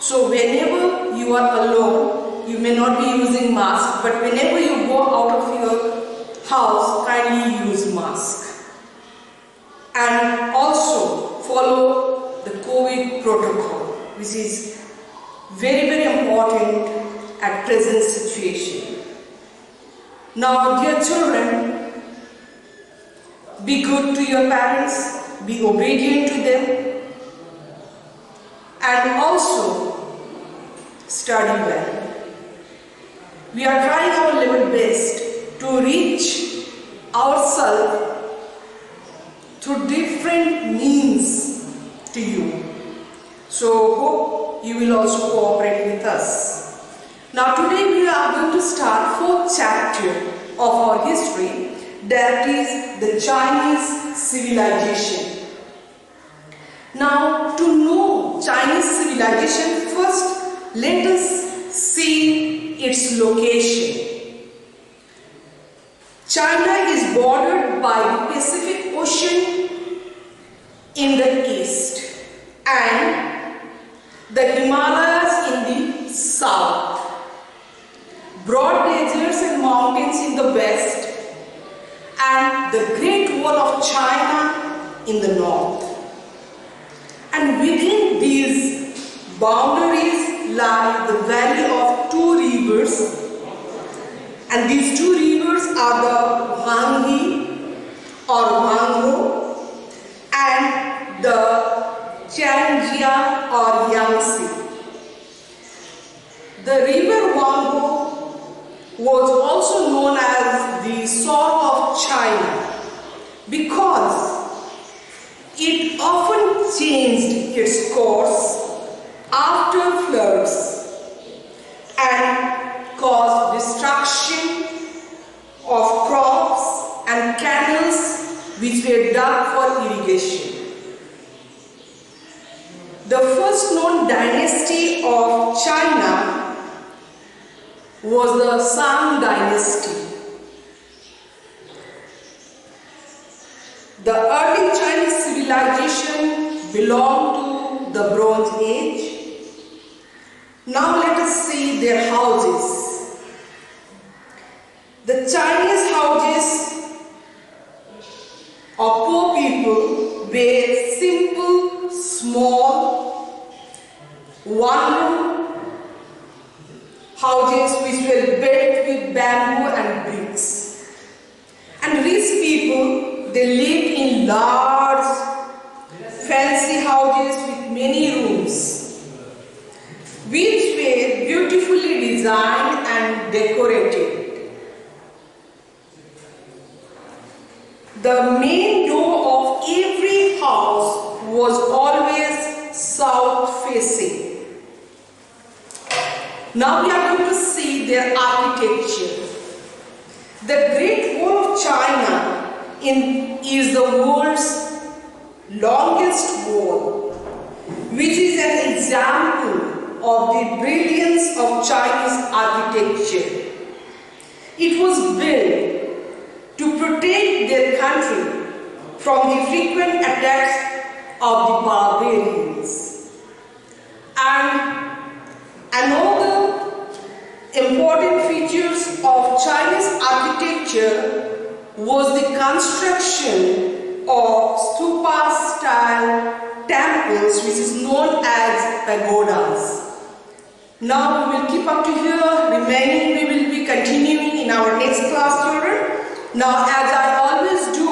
So whenever you are alone, you may not be using mask, but whenever you go out of your house, kindly use mask. And also follow the COVID protocol, which is very, very important at present situation. Now, dear children, be good to your parents, be obedient to them, and also study well. We are trying our level best to reach ourselves through different means to you. So hope you will also cooperate with us. Now today we are going to start 4th chapter of our history, that is the Chinese civilization. Now to know Chinese civilization, first let us see its location. China is bordered by the Pacific Ocean in the east and the Himalayas in the south, broad deserts and mountains in the west, and the Great Wall of China in the north. And within these boundaries lie the valley of 2 rivers, and these 2 rivers are the Huanghe or Huangho and the Changjiang or Yangtze. The river Huangho was also known as the Sword of China because it often changed its course after floods and caused destruction of crops and canals which were dug for irrigation. The first known dynasty of China was the Shang dynasty. The early Chinese civilization belonged to the Bronze Age. Now let us see their houses. The Chinese houses of poor people were simple, small, one-room houses which were built with bamboo and bricks. And rich people, they lived in large, fancy houses with many rooms, which were beautifully designed and decorated. The main door of every house was always south facing. Now we are going to see their architecture. The Great Wall of China is the world's longest wall, which is an example of the brilliance of Chinese architecture. It was built to protect their country from the frequent attacks of the barbarians. And another important features of Chinese architecture was the construction of stupa-style temples, which is known as pagodas. Now we will keep up to here. Remaining we will be continuing in our next class, children. Now, as I always do,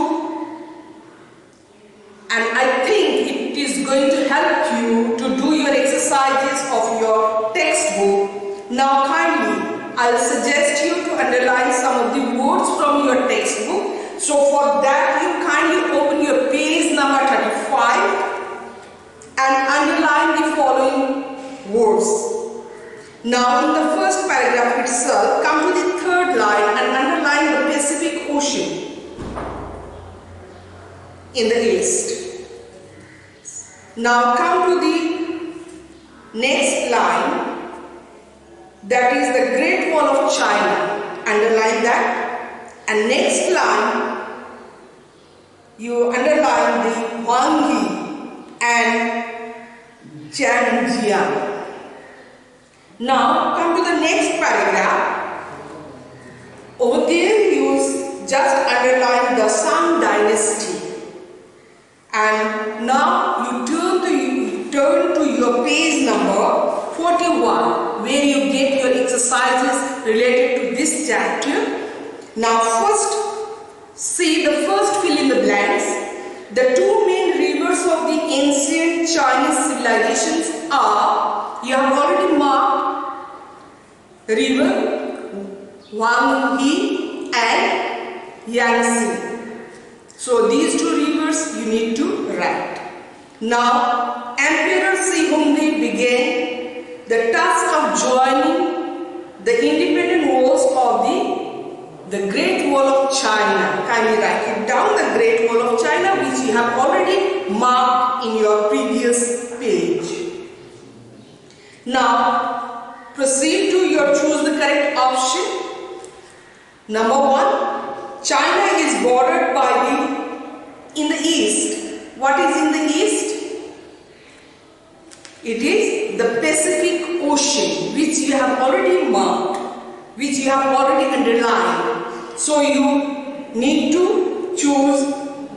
and I think it is going to help you to do your exercises of your textbook. Now kindly, I'll suggest you to underline some of the words from your textbook. So for that, you kindly open your page number 35 and underline the following words. Now in the first paragraph itself, come to the 3rd line and underline the Pacific Ocean in the east. Now come to the next line, that is the Great Wall of China. Underline that. And next line, you underline the Huanghe and Changjiang. Now come to the next paragraph. Over there you just underline the Song dynasty. And now you turn to your page number 41 where you get your exercises related to this chapter. Now first, see the first fill in the blanks. The two main rivers of the ancient Chinese civilizations are, you have already marked, river Wang He and Yangtze. So these two rivers you need to write. Now Emperor Sihongdi began the task of joining the independent walls of the Great Wall of China. Kindly write it down, the Great Wall of China, which you have already marked in your previous page. Now proceed to your choose the correct option. Number 1, China is bordered by in the east. What is in the east? It is the Pacific Ocean, which you have already marked, which you have already underlined. So you need to choose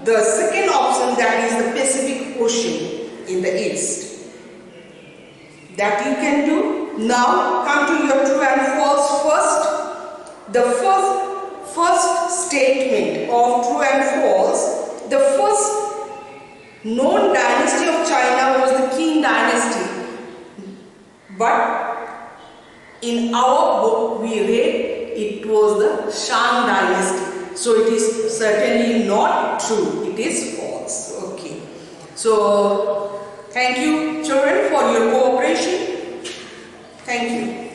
the second option, that is the Pacific Ocean in the east. That you can do. Now come to your true and false first. The first statement of true and false. The first known dynasty of China was the Qing dynasty, but in our book we read it was the Shang dynasty. So it is certainly not true, it is false. Okay. So thank you children for your cooperation. Thank you.